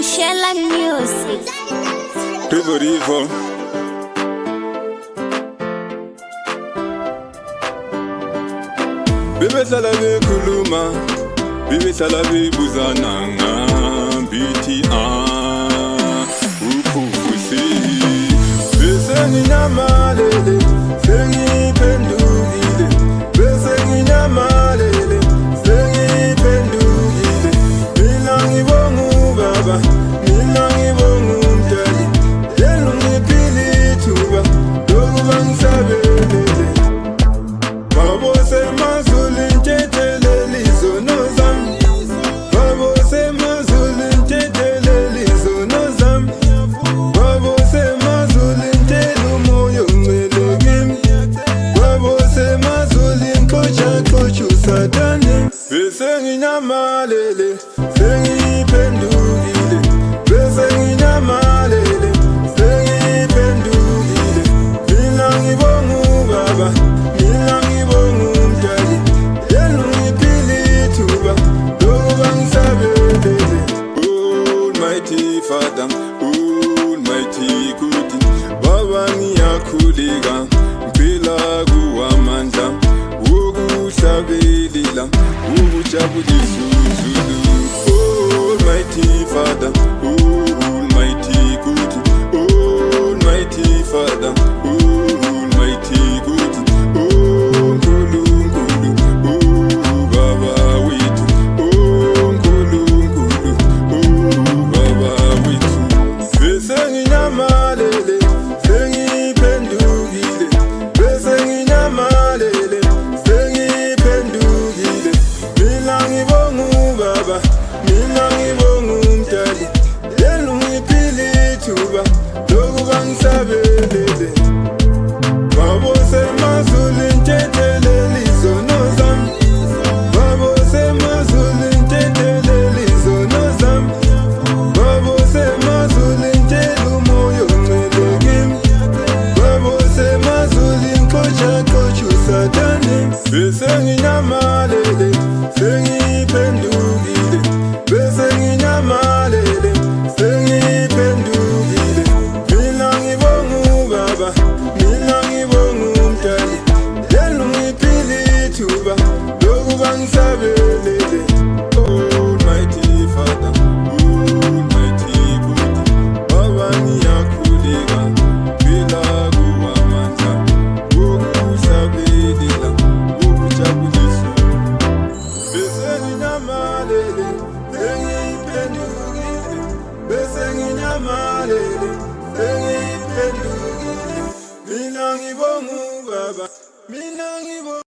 Shella Music. Rivo Bebehlala bekhuluma bebehlala bebuzana ngambithi uphufusi bese nginyamalele sengiphendukile bese nginyamalele sengiphendukile mina ngibonga ubaba mina ngibonga umdali yena ungiphile ithuba lokuba ngisabelele babo semazulu ntetheleli zono zami babo semazulu ntetheleli zono zami babo semazulu ntela umoya ongcwele kimi babo semazulu inkotsha usathane bese nginyamalele sengiphendukile bese nginyamalele sengiphendukile mina ngibonga ubaba mina ngibonga umdali yena ungiphile ithuba lokuba ngisabelele Almighty Father Almighty good baba ngiyakhuleka ngiphila kuwamandla wokuhlabelela ukujabulisa uzulu Almighty Father Almighty good Almighty Father Almighty good uNkulunkulu ubaba wethu uNkulunkulu ubaba wethu bese nginyamalele sengiphendukile bese nginyamalele sengiphendukile mina ngibonga ubaba mina ngibonga umdali yena ungiphile ithuba lokuba ngisabelele babo semazulu ntetheleli zono zami babo semazulu ntetheleli zono zami babo semazulu ntela umoya ongcwele kimi babo semazulu inkotsha usathane bese nginyamalele sengiphendukile bese nginyamalele sengiphendukile mina ngibonga ubaba mina ngibonga umdali yena ungiphile ithuba lokuba ngisabelele Almighty Father Almighty good baba ngiyakhuleka phila kuwamandla wokuhlabelela ukujabulisa bese nginyamalele sengiphendukile bese nginyamalele sengiphendukile mina ngibonga ubaba mina ngibonga